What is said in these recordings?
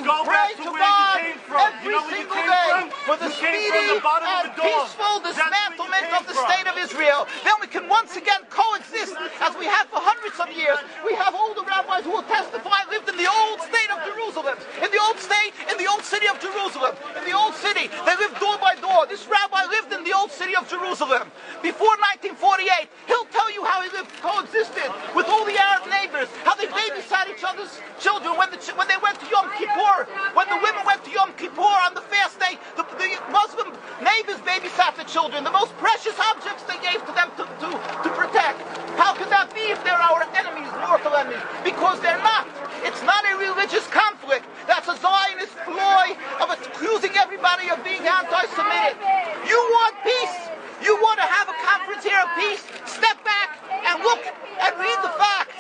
pray to God every single day for the speedy and peaceful dismantlement of the state of Israel. Then we can once again coexist as we have for hundreds of years. We have older rabbis who will testify lived in the old state of Jerusalem, in the old state, in the old city of Jerusalem, in the old city. They lived door by door. This rabbi lived in the old city of Jerusalem before 1948. He'll tell you how he lived, coexisted with all the Arab neighbors, how they babysat each other's children when they went to Yom Kippur, when the women went to Yom Kippur on the fast day, the Muslim neighbors babysat the children, the most precious objects they gave to them to protect. How could that be if they're our enemies, mortal enemies? Because they're not. It's not a religious conflict. That's a Zionist ploy of accusing everybody of being anti-Semitic. You want peace? You want to have a conference here of peace? Step back and look and read the facts.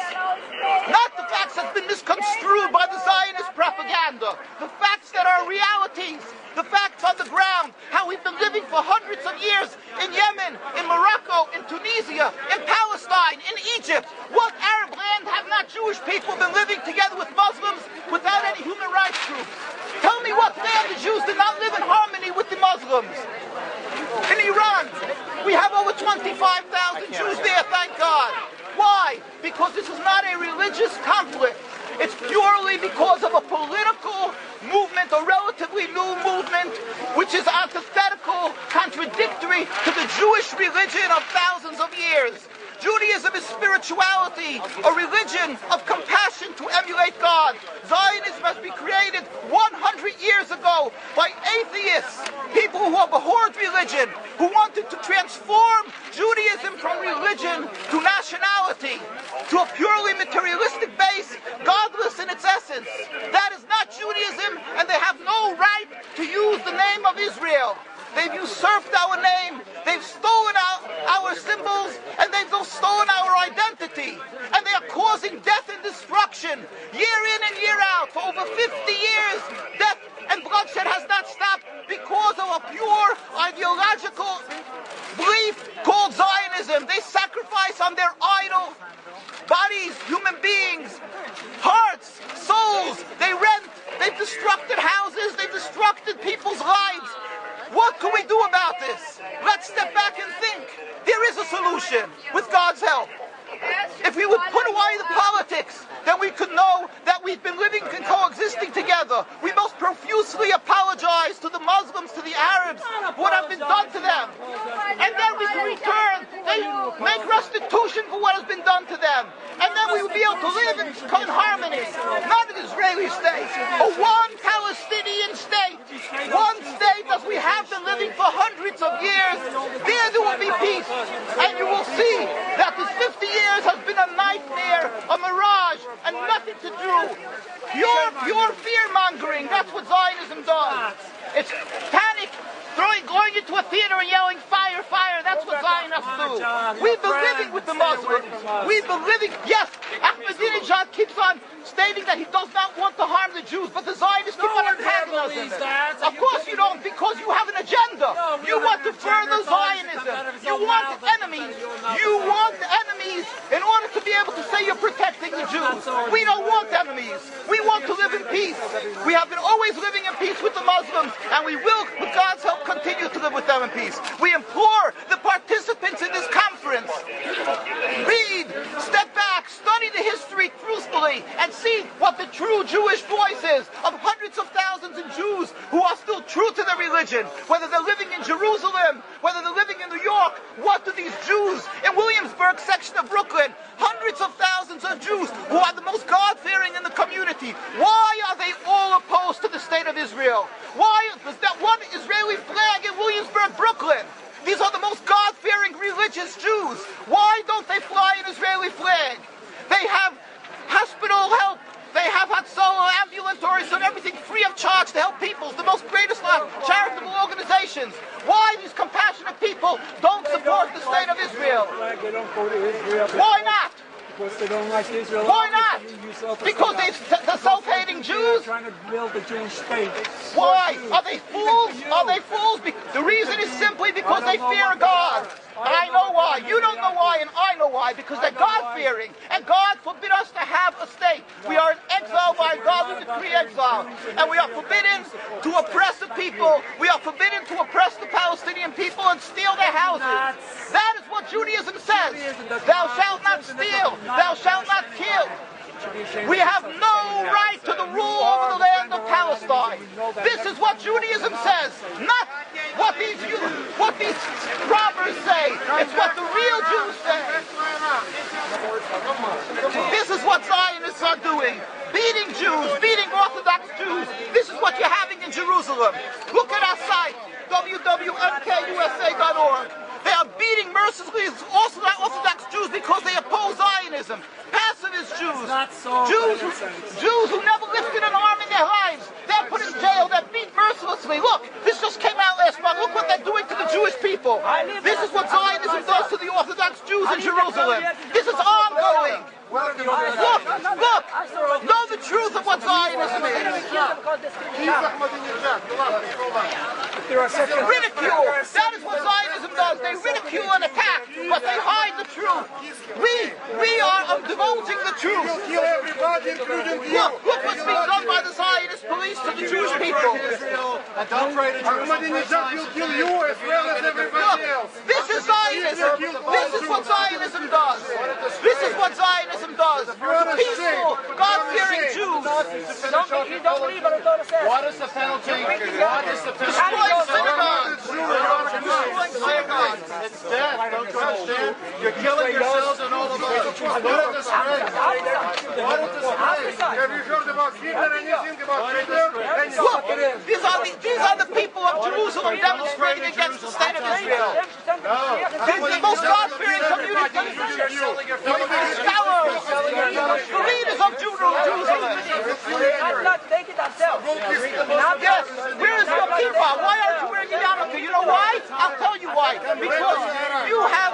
Not the facts that's been misconstrued by the Zionist propaganda. The facts that are realities. The facts on the ground. How we've been living for hundreds of years in Yemen, in Morocco, in Tunisia, in Palestine, in Egypt. What Arab land have not Jewish people been living together with Muslims without any human rights groups? Tell me what land the Jews did not live in harmony with the Muslims. In Iran, we have over 25,000 Jews there, thank God. Why? Because this is not a religious conflict. It's purely because of a political movement, a relatively new movement, which is antithetical, contradictory to the Jewish religion of thousands of years. Judaism is spirituality, a religion of compassion to emulate God. Zionism has been created 100 years ago by atheists, people who abhorred religion, who wanted to transform Judaism from religion to nationality, to a purely materialistic base, godless in its essence. That is not Judaism, and they have no right to use the name of Israel. They've usurped our name, they've stolen our symbols, and they've stolen our identity. And they are causing death and destruction, year in and year out. For over 50 years, death and bloodshed has not stopped because of a pure ideological belief called Zionism. They sacrifice on their idol bodies, human beings, hearts, souls. They rent, they've destructed houses, they've destructed people's lives. What can we do about this? Let's step back and think. There is a solution with God's help. If we would put away the politics, then we could know that we've been living and coexisting together. We most profusely apologize to the Muslims, to the Arabs, what has been done to them. And then we can return, they make restitution for what has been done to them. And then we will be able to live in harmony. Not an Israeli state, a one Palestinian state. One state as we have been living for hundreds of years. There will be peace. And you will see that this 50 years has been a nightmare, a mirage, and nothing to do. Pure fear-mongering, that's what Zionism does. It's panic, going into a theater and yelling, fire, fire, that's what Zionists do. We've been living with the Muslims. We've been living, yes, Ahmadinejad keeps on stating that he does not want to harm the Jews, but the Zionists keep on antagonizing it. Of course you don't, because you have an agenda. You want to further Zionism. You want enemies. You want enemies in order to be able to say you're protecting the Jews. We don't want enemies. We want to live in peace. We have been always living in peace with the Muslims, and we will, with God's help, continue to live with them in peace. We implore the participants in this conference, read, step back, study the history truthfully, and see what the true Jewish voice is of hundreds of thousands of Jews who are still true to their religion, whether they're living in Jerusalem, whether they're living in New York. What do these Jews in Williamsburg section of Brooklyn, hundreds of thousands of Jews who are the most God-fearing in the community, why are they all opposed to the state of Israel? Why is that one Israeli flag in Williamsburg, Brooklyn? These are the most God-fearing religious Jews. Why don't they fly an Israeli flag? They have hospital help. They have Hatzalah, ambulatories, and everything free of charge to help people. The most greatest charitable organizations. Why these compassionate people don't support the state of Israel? They don't go to Israel. Why not? Because they don't like Israel. Why not? Because they're self-hating Jews? Trying to build a Jewish state. Why? Are they fools? Are they fools? The reason is simply because they fear God. And I know why. You don't know why, and I know why. Because they're God-fearing. And God forbid us to have a state. We are in exile by God. We decree exile. And we are forbidden to oppress the people. We are forbidden to oppress the Palestinian people and steal their houses. That is what Judaism says. Thou shalt not steal. Thou shalt not kill. We have no right to the rule over the land of Palestine. This is what Judaism says, not what these robbers say. It's what the real Jews say. This is what Zionists are doing. Beating Jews, beating Orthodox Jews. This is what you're having in Jerusalem. Look at our site, www.mkusa.org. They are beating mercilessly Orthodox Jews because they oppose Zionism. Pacifist Jews. Jews who never lifted an arm in their lives. They're put in jail. They're beat mercilessly. Look, this just came out last month. Look what they're doing to the Jewish people. This is what Zionism does to the Orthodox Jews in Jerusalem. This is ongoing. Look, know the truth of what Zionism is. Ridicule. That is what Zionism does. They ridicule and attack, but they hide the truth. We are divulging the truth. Look what's being done by the Zionist police to the Jewish people. Ahmadinejad will kill you as well as everybody else. This is Zionism. This is what Zionism does. This is what Zionism does. Peaceful, God-fearing Jews. What is the penalty? Destroying synagogues. Destroying synagogues. It's death. Don't you understand? You're killing yourselves and all of us. What is the spread? What is the spread? Have you heard about Hitler? Anything about Hitler? Look, these are the people of Jerusalem demonstrating against the state of Israel. These are the most God-fearing community. Scholars, the leaders of Jerusalem. Yes, where is your kippah? Why aren't you wearing a yarmulke? You know why? I'll tell you why. Because you have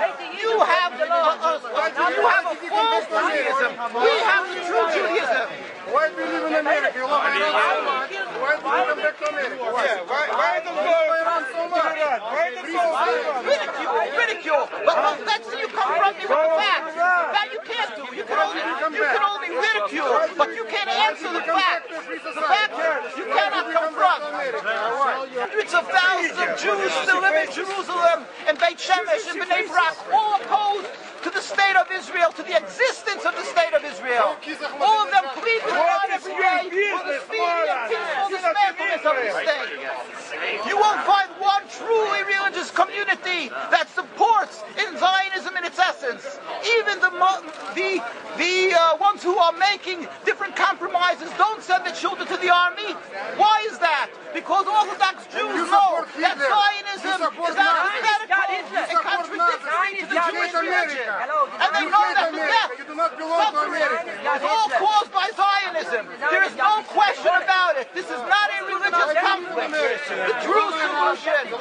a false Judaism. We have the true Judaism. Why do you live in America? You love America so much. Why do you come back to America? Why the Ridicule. But let's see you confront me with the facts. That you can't do. You can only ridicule, but you can't answer the facts. The facts you cannot confront. Hundreds of thousands of Jews still live in Jerusalem, and Beit Shemesh, and Bnei Brak, all opposed to the state of Israel, to the existence of the state of Israel. All of them plead to God every day for the speedy and peaceful dismantlement of the state. You won't find one truly religious community that supports in Zionism in its essence. Even the ones who are making different compromises don't send their children to the army. Why is that? Because Orthodox Jews know that Zionism is antithetical and contradictory to the Jewish religion. And they know that the death, suffering, is all caused by Zionism. There is no question about it. This is not a religious conflict. The true solution